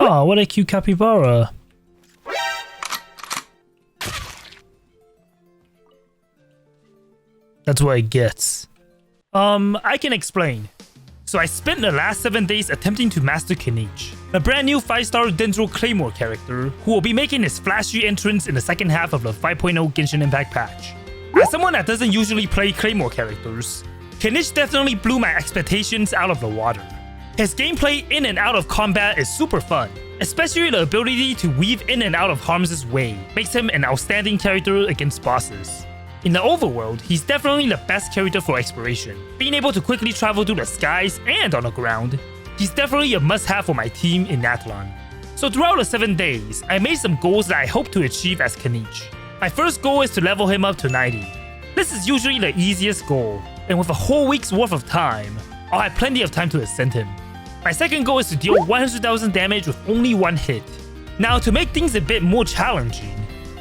Oh, what a cute capybara. That's what it gets. I can explain. So I spent the last 7 days attempting to master Kinich, a brand new 5-star Dendro Claymore character who will be making his flashy entrance in the second half of the 5.0 Genshin Impact patch. As someone that doesn't usually play Claymore characters, Kinich definitely blew my expectations out of the water. His gameplay in and out of combat is super fun, especially the ability to weave in and out of harms' way makes him an outstanding character against bosses. In the overworld, he's definitely the best character for exploration. Being able to quickly travel through the skies and on the ground, he's definitely a must-have for my team in Natlan. So throughout the 7 days, I made some goals that I hope to achieve as Kinich. My first goal is to level him up to 90. This is usually the easiest goal, and with a whole week's worth of time, I'll have plenty of time to ascend him. My second goal is to deal 100,000 damage with only one hit. Now, to make things a bit more challenging,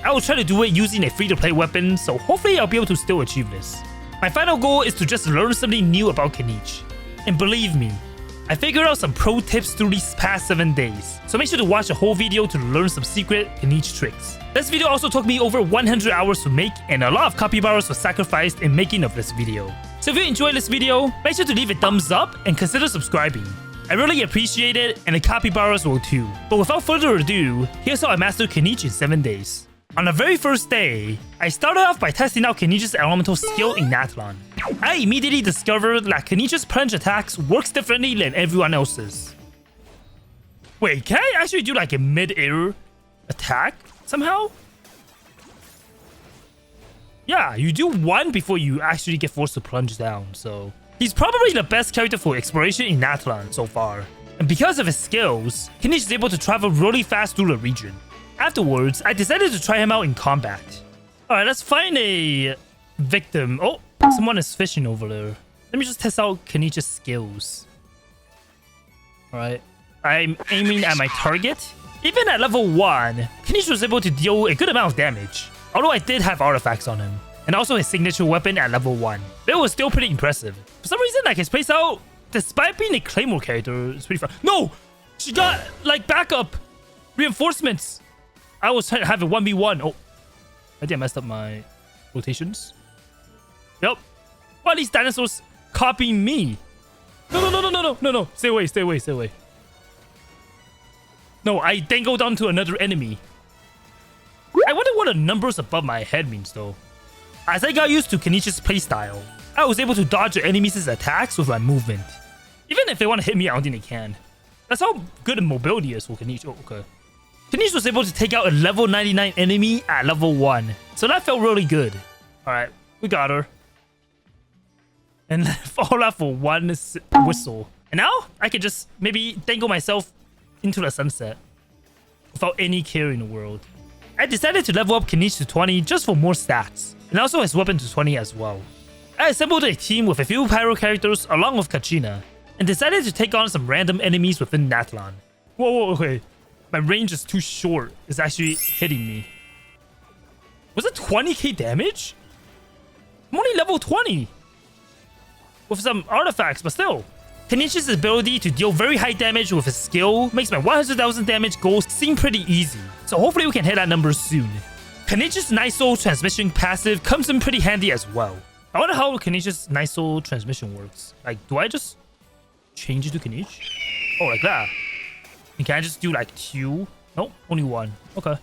I will try to do it using a free-to-play weapon, so hopefully I'll be able to still achieve this. My final goal is to just learn something new about Kinich. And believe me, I figured out some pro tips through these past 7 days, so make sure to watch the whole video to learn some secret Kinich tricks. This video also took me over 100 hours to make, and a lot of capybaras were sacrificed in making of this video. So if you enjoyed this video, make sure to leave a thumbs up and consider subscribing. I really appreciate it, and the capybaras will too. But without further ado, here's how I mastered Kinich in 7 days. On the very first day, I started off by testing out Kinich's elemental skill in Natlan. I immediately discovered that Kinich's plunge attacks works differently than everyone else's. Wait, can I actually do like a mid-air attack somehow? Yeah, you do one before you actually get forced to plunge down, so... He's probably the best character for exploration in Natlan so far. And because of his skills, Kinich is able to travel really fast through the region. Afterwards, I decided to try him out in combat. Alright, let's find a victim. Oh, someone is fishing over there. Let me just test out Kinich's skills. Alright, I'm aiming at my target. Even at level 1, Kinich was able to deal a good amount of damage. Although I did have artifacts on him. And also his signature weapon at level 1. But it was still pretty impressive. For some reason, like his playstyle, despite being a Claymore character, is pretty fun. No! She got, like, backup reinforcements. I was trying to have a 1v1. Oh, I think I messed up my rotations. Yep. Why are these dinosaurs copying me? No. Stay away. No, I dangled onto another enemy. I wonder what the numbers above my head means though. As I got used to Kinich's playstyle, I was able to dodge the enemies' attacks with my movement. Even if they want to hit me, I don't think they can. That's how good mobility is for Kinich. Oh, okay. Kinich was able to take out a level 99 enemy at level 1. So that felt really good. Alright, we got her. And all that for one whistle. And now, I can just maybe dangle myself into the sunset. Without any care in the world. I decided to level up Kinich to 20 just for more stats. And also his weapon to 20 as well. I assembled a team with a few pyro characters along with Kachina. And decided to take on some random enemies within Natlan. Whoa, okay. My range is too short. It's actually hitting me. Was it 20k damage? I'm only level 20. With some artifacts, but still. Kinich's ability to deal very high damage with his skill makes my 100,000 damage goal seem pretty easy. So hopefully we can hit that number soon. Kinich's Niso transmission passive comes in pretty handy as well. I wonder how Kinich's Niso transmission works. Like, do I just change it to Kinich? Oh, like that. And can I just do like 2? Nope, only 1. Okay.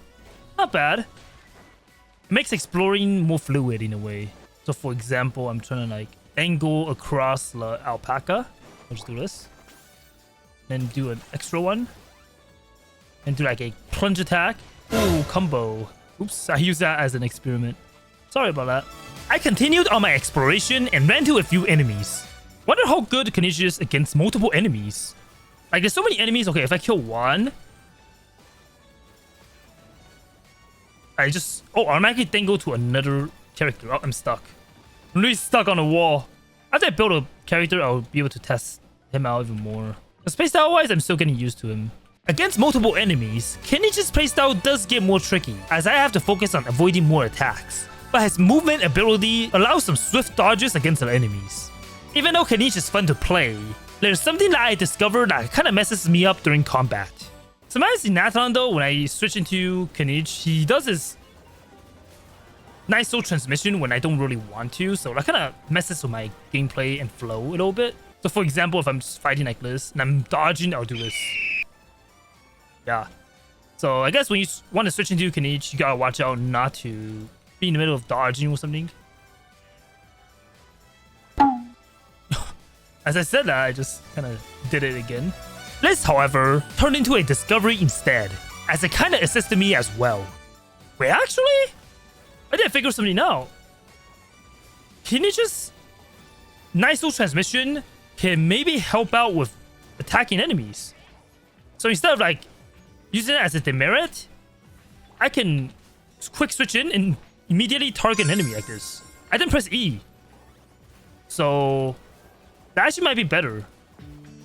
Not bad. It makes exploring more fluid in a way. So for example, I'm trying to like angle across the alpaca. I'll just do this. Then do an extra one. And do like a plunge attack. Ooh, combo. Oops, I used that as an experiment. Sorry about that. I continued on my exploration and ran to a few enemies. Wonder how good Kinich is against multiple enemies. Like, there's so many enemies. Okay, if I kill one, I just... Oh, automatically dangle to another character. Oh, I'm stuck. I'm really stuck on the wall. After I build a character, I'll be able to test him out even more. But playstyle-wise, I'm still getting used to him. Against multiple enemies, Kinich's playstyle does get more tricky, as I have to focus on avoiding more attacks. But his movement ability allows some swift dodges against the enemies. Even though Kinich is fun to play, there's something that I discovered that kind of messes me up during combat. Sometimes in Natlan though, when I switch into Kinich, he does his nice slow transmission when I don't really want to. So that kind of messes with my gameplay and flow a little bit. So for example, if I'm just fighting like this and I'm dodging, I'll do this. Yeah. So I guess when you want to switch into Kinich, you gotta watch out not to be in the middle of dodging or something. As I said that, I just kind of did it again. This, however, turned into a discovery instead, as it kind of assisted me as well. Wait, actually? I did figure something out. Kinich's nice slow transmission can maybe help out with attacking enemies. So instead of like using it as a demerit, I can quick switch in and immediately target an enemy like this. I didn't press E. So that actually might be better.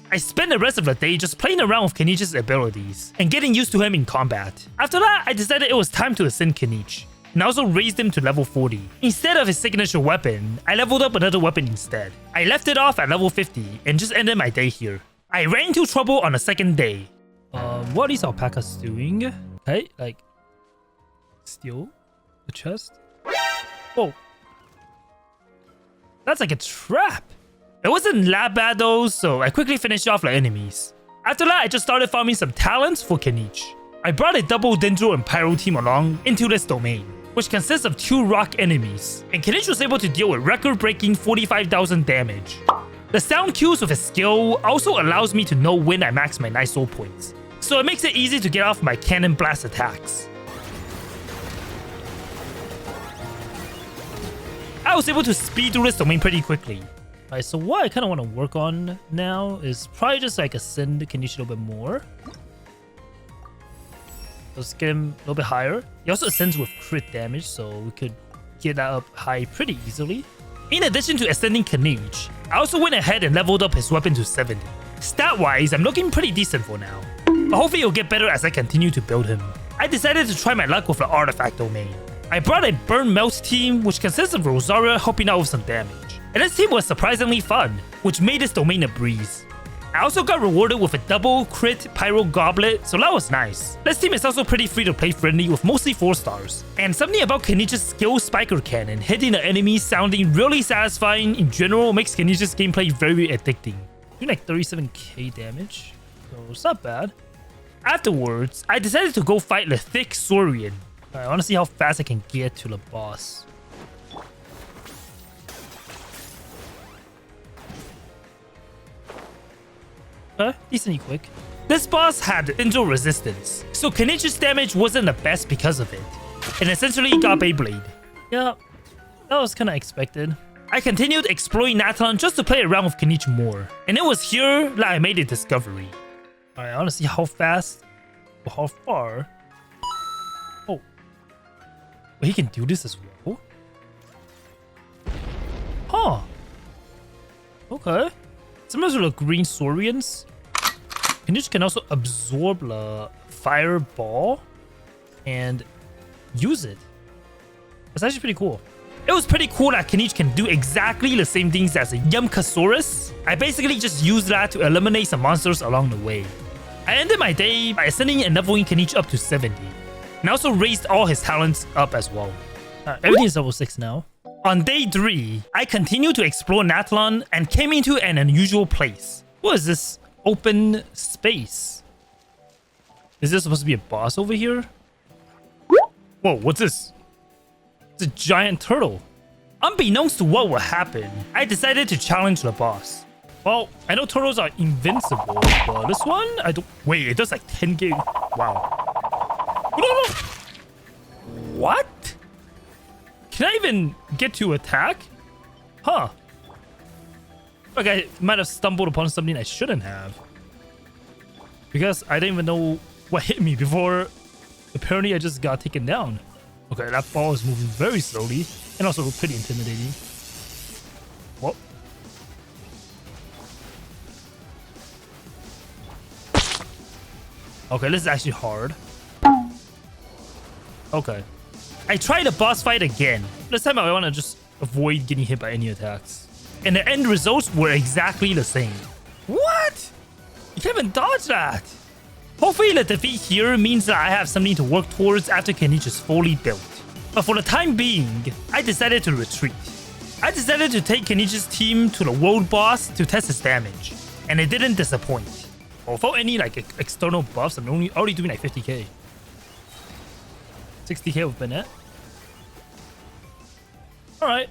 I spent the rest of the day just playing around with Kinich's abilities and getting used to him in combat. After that, I decided it was time to ascend Kinich, and I also raised him to level 40. Instead of his signature weapon, I leveled up another weapon instead. I left it off at level 50 and just ended my day here. I ran into trouble on the second day. What is alpacas doing? Okay, like steal the chest. Oh, that's like a trap. It wasn't that bad though, so I quickly finished off the enemies. After that, I just started farming some talents for Kinich. I brought a double Dendro and Pyro team along into this domain, which consists of 2 rock enemies, and Kinich was able to deal with record-breaking 45,000 damage. The sound cues with his skill also allows me to know when I max my nice soul points, so it makes it easy to get off my cannon blast attacks. I was able to speed through this domain pretty quickly. Alright, so what I kind of want to work on now is probably just like ascend Kinich a little bit more. Let's get him a little bit higher. He also ascends with crit damage, so we could get that up high pretty easily. In addition to ascending Kinich, I also went ahead and leveled up his weapon to 70. Stat-wise, I'm looking pretty decent for now, but hopefully it'll get better as I continue to build him. I decided to try my luck with the artifact domain. I brought a Burn Melt team, which consists of Rosaria helping out with some damage. And this team was surprisingly fun, which made this domain a breeze. I also got rewarded with a double crit Pyro Goblet, so that was nice. This team is also pretty free to play friendly with mostly 4 stars. And something about Kinich's skill Spiker Cannon hitting the enemy sounding really satisfying in general makes Kinich's gameplay very addicting. Doing like 37k damage, so it's not bad. Afterwards, I decided to go fight the Thick Saurian. I want to see how fast I can get to the boss. Decently quick. This boss had Dendro resistance, so Kinich's damage wasn't the best because of it, and essentially got Beyblade. Yeah, that was kinda expected. I continued exploring Natlan just to play around with Kinich more, and it was here that I made a discovery. Alright, I wanna see how fast or how far. Oh. Wait, he can do this as well? Huh. Okay. Similar to the green Saurians, Kinich can also absorb the fireball and use it. That's actually pretty cool. It was pretty cool that Kinich can do exactly the same things as a Yumkasaurus. I basically just used that to eliminate some monsters along the way. I ended my day by ascending and leveling Kinich up to 70. And I also raised all his talents up as well. Everything is level 6 now. On day 3, I continued to explore Natlan and came into an unusual place. What is this open space? Is this supposed to be a boss over here? Whoa, what's this? It's a giant turtle. Unbeknownst to what will happen, I decided to challenge the boss. Well, I know turtles are invincible, but this one, I don't... Wait, it does like 10k. Wow. No. What? Can I even get to attack? Huh. Like I might have stumbled upon something I shouldn't have. Because I didn't even know what hit me before. Apparently I just got taken down. Okay, that ball is moving very slowly. And also pretty intimidating. What? Okay, this is actually hard. Okay. I tried the boss fight again. This time I want to just avoid getting hit by any attacks. And the end results were exactly the same. What? You can't even dodge that. Hopefully the defeat here means that I have something to work towards after Kinich is fully built. But for the time being, I decided to retreat. I decided to take Kinich's team to the world boss to test his damage, and it didn't disappoint. Without any like external buffs, I'm already doing like 50k. 60k with Bennett. Alright.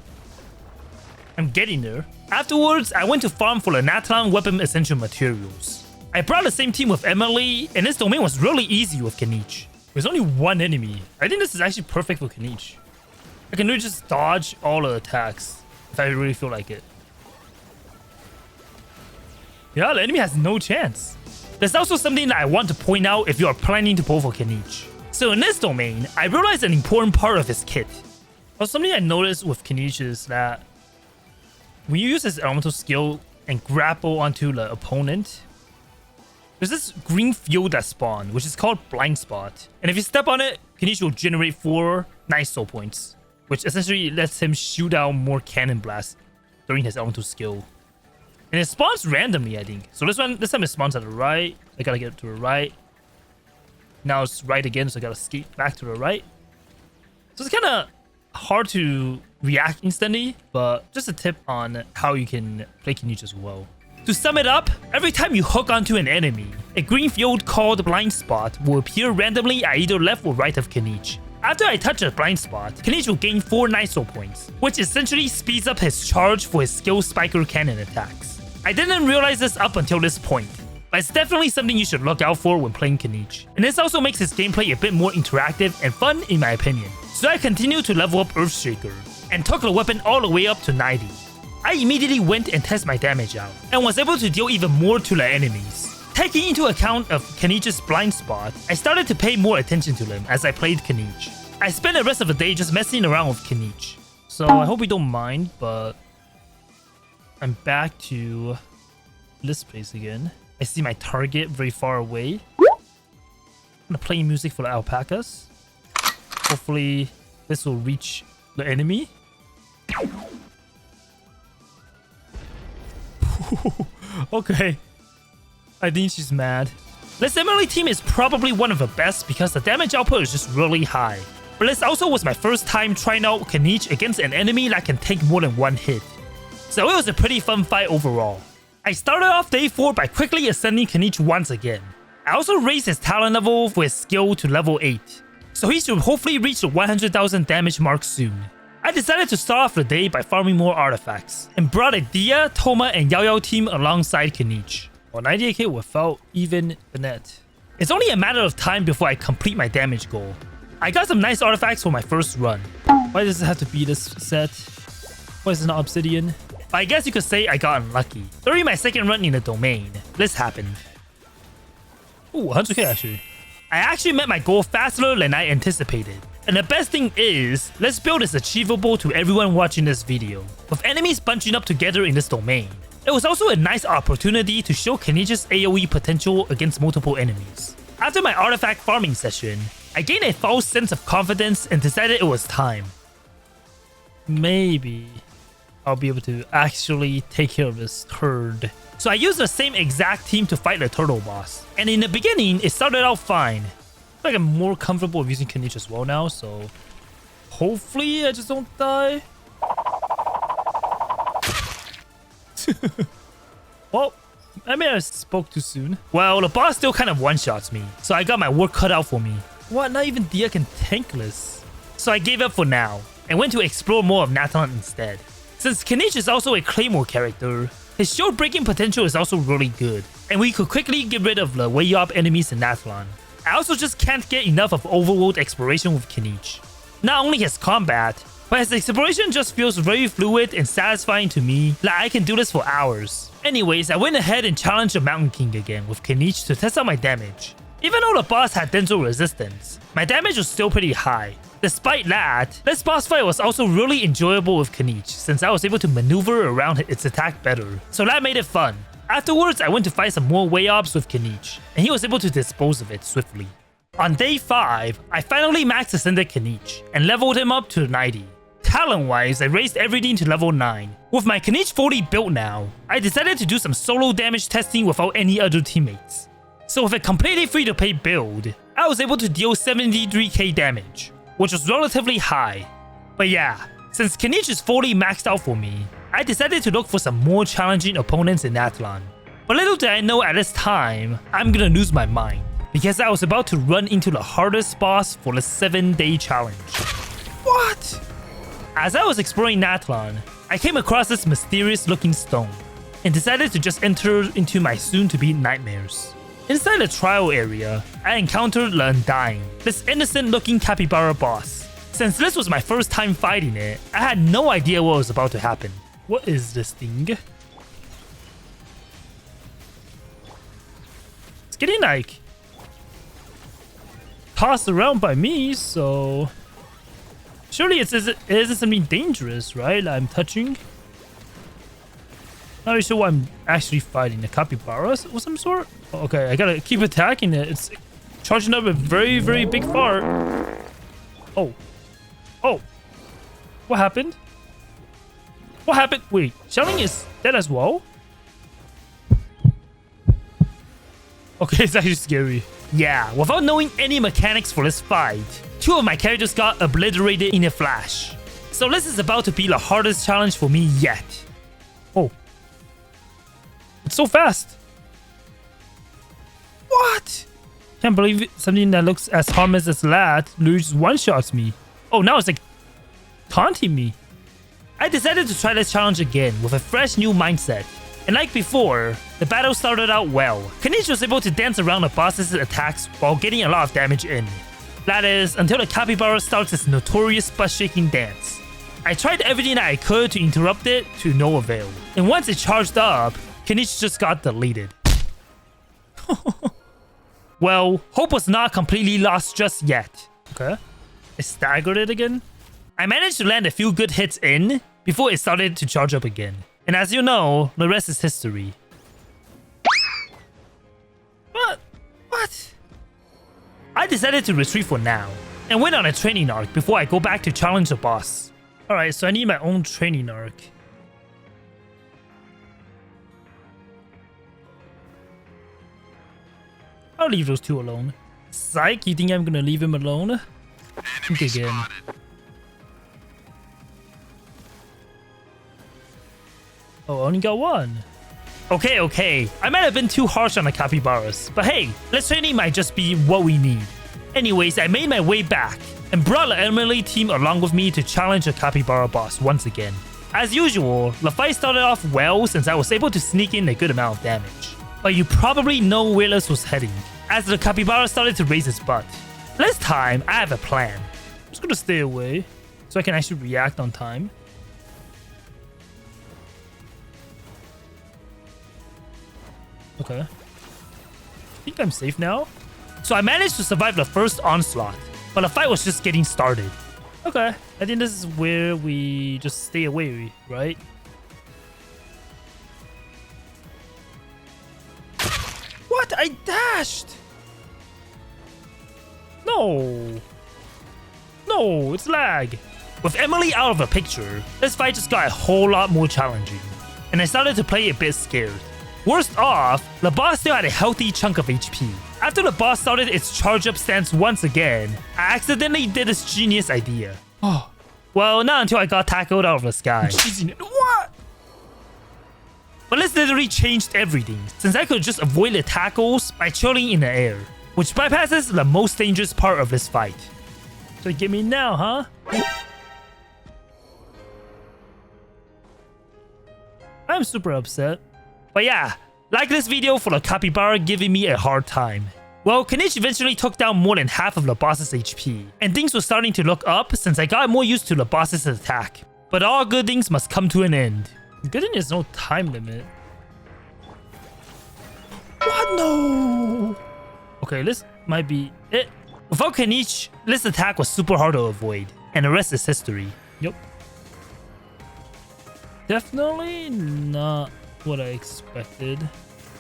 I'm getting there. Afterwards, I went to farm for the Natlan weapon ascension materials. I brought the same team with Emily, and this domain was really easy with Kinich. There's only one enemy. I think this is actually perfect for Kinich. I can really just dodge all the attacks if I really feel like it. Yeah, the enemy has no chance. There's also something that I want to point out if you are planning to pull for Kinich. So in this domain, I realized an important part of his kit. Well, something I noticed with Kinich is that when you use his elemental skill and grapple onto the opponent, there's this green field that spawns, which is called blind spot. And if you step on it, Kinich will generate 4 nice soul points, which essentially lets him shoot out more cannon blasts during his elemental skill. And it spawns randomly, I think. So this time it spawns at the right. I gotta get to the right. Now it's right again, so I gotta skate back to the right. So it's kind of hard to react instantly, but just a tip on how you can play Kinich as well. To sum it up, every time you hook onto an enemy, a green field called blind spot will appear randomly at either left or right of Kinich. After I touch a blind spot, Kinich will gain 4 nice soul points, which essentially speeds up his charge for his skill spiker cannon attacks. I didn't realize this up until this point, but it's definitely something you should look out for when playing Kinich. And this also makes his gameplay a bit more interactive and fun in my opinion. So I continued to level up Earthshaker, and took the weapon all the way up to 90. I immediately went and tested my damage out, and was able to deal even more to the enemies. Taking into account of Kinich's blind spot, I started to pay more attention to them as I played Kinich. I spent the rest of the day just messing around with Kinich. So I hope you don't mind, but I'm back to this place again. I see my target very far away. I'm gonna play music for the alpacas. Hopefully this will reach the enemy. Okay. I think she's mad. This Emily team is probably one of the best because the damage output is just really high. But this also was my first time trying out Kinich against an enemy that can take more than 1 hit. So it was a pretty fun fight overall. I started off day 4 by quickly ascending Kinich once again. I also raised his talent level for his skill to level 8. So he should hopefully reach the 100,000 damage mark soon. I decided to start off the day by farming more artifacts, and brought a Dia, Toma, and Yao team alongside Kinich. Well, 98k without even Bennett. It's only a matter of time before I complete my damage goal. I got some nice artifacts for my first run. Why does it have to be this set? Why is it not obsidian? But I guess you could say I got unlucky. During my second run in the domain, this happened. Ooh, 100k actually. I actually met my goal faster than I anticipated. And the best thing is, this build is achievable to everyone watching this video, with enemies bunching up together in this domain. It was also a nice opportunity to show Kinich's AoE potential against multiple enemies. After my artifact farming session, I gained a false sense of confidence and decided it was time. Maybe I'll be able to actually take care of this turd. So I used the same exact team to fight the turtle boss. And in the beginning, it started out fine. I feel like I'm more comfortable with using Kinich as well now, so hopefully I just don't die. Well, I may have spoke too soon. Well, the boss still kind of one-shots me, so I got my work cut out for me. What? Not even Dia can tank this. So I gave up for now, and went to explore more of Natlan instead. Since Kinich is also a Claymore character, his shield breaking potential is also really good, and we could quickly get rid of the way up enemies in Natlan. I also just can't get enough of overworld exploration with Kinich. Not only his combat, but his exploration just feels very fluid and satisfying to me, like I can do this for hours. Anyways, I went ahead and challenged the Mountain King again with Kinich to test out my damage. Even though the boss had dental resistance, my damage was still pretty high. Despite that, this boss fight was also really enjoyable with Kinich since I was able to maneuver around its attack better, so that made it fun. Afterwards, I went to fight some more way-ups with Kinich, and he was able to dispose of it swiftly. On day 5, I finally max ascended Kinich and leveled him up to 90. Talent-wise, I raised everything to level 9. With my Kinich fully built now, I decided to do some solo damage testing without any other teammates. So with a completely free-to-play build, I was able to deal 73k damage, which was relatively high. But yeah, since Kinich is fully maxed out for me, I decided to look for some more challenging opponents in Natlan. But little did I know at this time, I'm gonna lose my mind, because I was about to run into the hardest boss for the 7-day challenge. What? As I was exploring Natlan, I came across this mysterious looking stone, and decided to just enter into my soon-to-be nightmares. Inside the trial area, I encountered the Undying, this innocent-looking capybara boss. Since this was my first time fighting it, I had no idea what was about to happen. What is this thing? It's getting like tossed around by me, so surely it isn't something dangerous, right? I'm touching. Not really sure what I'm actually fighting. A capybara of some sort? Oh, okay, I gotta keep attacking it. It's charging up a very, very big fart. Oh. Oh. What happened? What happened? Wait, Shelling is dead as well? Okay, it's actually scary. Yeah, without knowing any mechanics for this fight, 2 of my characters got obliterated in a flash. So this is about to be the hardest challenge for me yet. Oh. It's so fast. What? Can't believe it. Something that looks as harmless as that literally just one-shots me. Oh, now it's like taunting me. I decided to try this challenge again with a fresh new mindset. And like before, the battle started out well. Kinich was able to dance around the boss's attacks while getting a lot of damage in. That is, until the capybara starts its notorious butt-shaking dance. I tried everything that I could to interrupt it to no avail. And once it charged up, Kinich just got deleted. Well, hope was not completely lost just yet. Okay. I staggered it again. I managed to land a few good hits in before it started to charge up again. And as you know, the rest is history. What? I decided to retreat for now and went on a training arc before I go back to challenge the boss. Alright, so I need my own training arc. I'll leave those 2 alone. Psych, you think I'm gonna leave him alone? Think again. Oh, I only got 1. Okay. I might have been too harsh on the capybaras, but hey, let's training might just be what we need. Anyways, I made my way back and brought the Emily team along with me to challenge the capybara boss once again. As usual, the fight started off well since I was able to sneak in a good amount of damage. But you probably know where this was heading, as the capybara started to raise its butt. This time, I have a plan. I'm just gonna stay away so I can actually react on time. Okay. I think I'm safe now. So I managed to survive the first onslaught, but the fight was just getting started. Okay, I think this is where we just stay away, right? What? I dashed! No, it's lag. With Emily out of the picture, this fight just got a whole lot more challenging, and I started to play a bit scared. Worst off, the boss still had a healthy chunk of HP. After the boss started its charge up stance once again, I accidentally did this genius idea. Oh, well, not until I got tackled out of the sky. What? But this literally changed everything, since I could just avoid the tackles by chilling in the air, which bypasses the most dangerous part of this fight. So get me now, huh? I'm super upset. But yeah, like this video for the capybara giving me a hard time. Well, Kinich eventually took down more than half of the boss's HP, and things were starting to look up since I got more used to the boss's attack. But all good things must come to an end. Good thing there's no time limit. What? No! Okay, this might be it. Without Kinich, this attack was super hard to avoid, and the rest is history. Yup. Definitely not what I expected.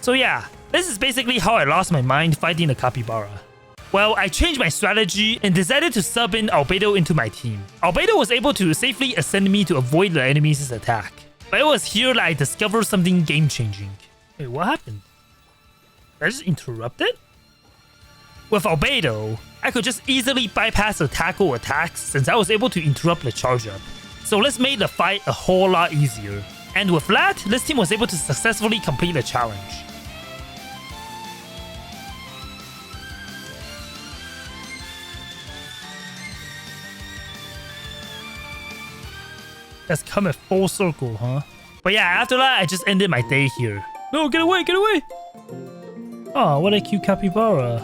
So yeah, this is basically how I lost my mind fighting the capybara. Well, I changed my strategy and decided to sub in Albedo into my team. Albedo was able to safely ascend me to avoid the enemy's attack. But it was here that I discovered something game-changing. Wait, what happened? Did I just interrupt it? With Albedo, I could just easily bypass the tackle attacks since I was able to interrupt the charge up. So let's make the fight a whole lot easier. And with that, this team was able to successfully complete the challenge. That's coming full circle, huh? But yeah, after that, I just ended my day here. No, get away, get away! Oh, what a cute capybara.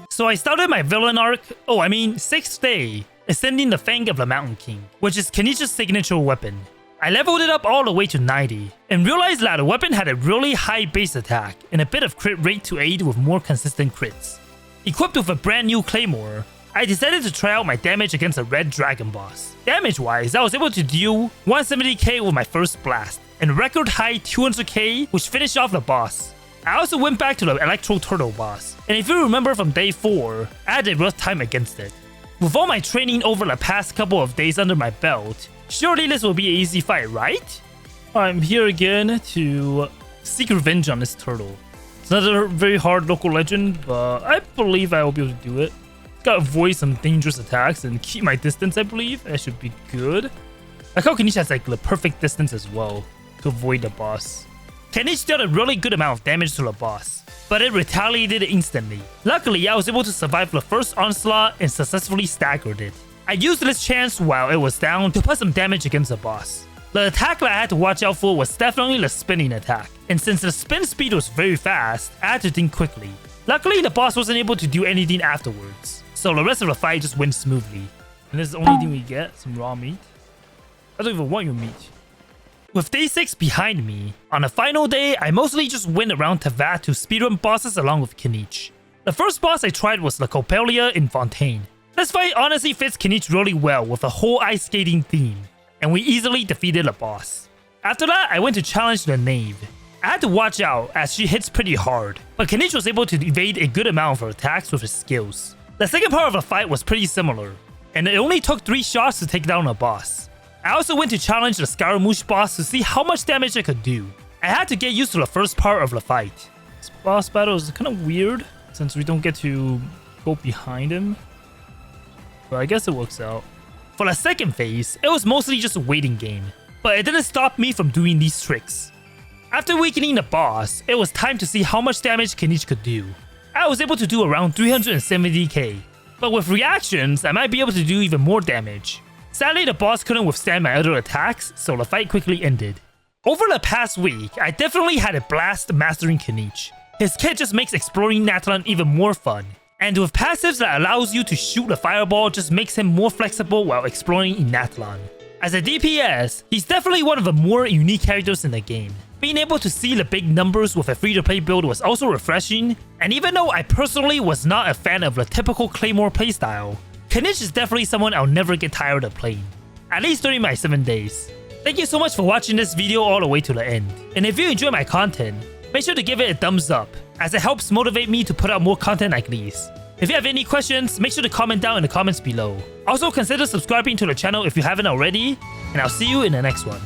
So I started my villain arc, 6th day, ascending the Fang of the Mountain King, which is Kinich's signature weapon. I leveled it up all the way to 90, and realized that the weapon had a really high base attack and a bit of crit rate to aid with more consistent crits. Equipped with a brand new Claymore, I decided to try out my damage against a red dragon boss. Damage-wise, I was able to deal 170k with my first blast, and record high 200k, which finished off the boss. I also went back to the Electro Turtle boss, and if you remember from day 4, I had a rough time against it. With all my training over the past couple of days under my belt, surely this will be an easy fight, right? I'm here again to seek revenge on this turtle. It's not a very hard local legend, but I believe I will be able to do it. Gotta avoid some dangerous attacks and keep my distance, I believe. That should be good. Like how Kinich has like the perfect distance as well to avoid the boss. Kinich dealt a really good amount of damage to the boss, but it retaliated instantly. Luckily, I was able to survive the first onslaught and successfully staggered it. I used this chance while it was down to put some damage against the boss. The attack that I had to watch out for was definitely the spinning attack, and since the spin speed was very fast, I had to think quickly. Luckily, the boss wasn't able to do anything afterwards, so the rest of the fight just went smoothly. And this is the only thing we get, some raw meat. I don't even want your meat. With day 6 behind me, on the final day, I mostly just went around Teyvat to speedrun bosses along with Kinich. The first boss I tried was the Coppelia in Fontaine. This fight honestly fits Kinich really well with the whole ice skating theme, and we easily defeated the boss. After that, I went to challenge the Knave. I had to watch out as she hits pretty hard, but Kinich was able to evade a good amount of her attacks with his skills. The second part of the fight was pretty similar, and it only took 3 shots to take down the boss. I also went to challenge the Scaramouche boss to see how much damage I could do. I had to get used to the first part of the fight. This boss battle is kind of weird, since we don't get to go behind him. But I guess it works out. For the second phase, it was mostly just a waiting game, but it didn't stop me from doing these tricks. After weakening the boss, it was time to see how much damage Kinich could do. I was able to do around 370k, but with reactions, I might be able to do even more damage. Sadly, the boss couldn't withstand my other attacks, so the fight quickly ended. Over the past week, I definitely had a blast mastering Kinich. His kit just makes exploring Natlan even more fun, and with passives that allows you to shoot a fireball just makes him more flexible while exploring in Natlan. As a DPS, he's definitely one of the more unique characters in the game. Being able to see the big numbers with a free-to-play build was also refreshing, and even though I personally was not a fan of the typical Claymore playstyle, Kinich is definitely someone I'll never get tired of playing, at least during my 7 days. Thank you so much for watching this video all the way to the end, and if you enjoy my content, make sure to give it a thumbs up, as it helps motivate me to put out more content like these. If you have any questions, make sure to comment down in the comments below. Also consider subscribing to the channel if you haven't already, and I'll see you in the next one.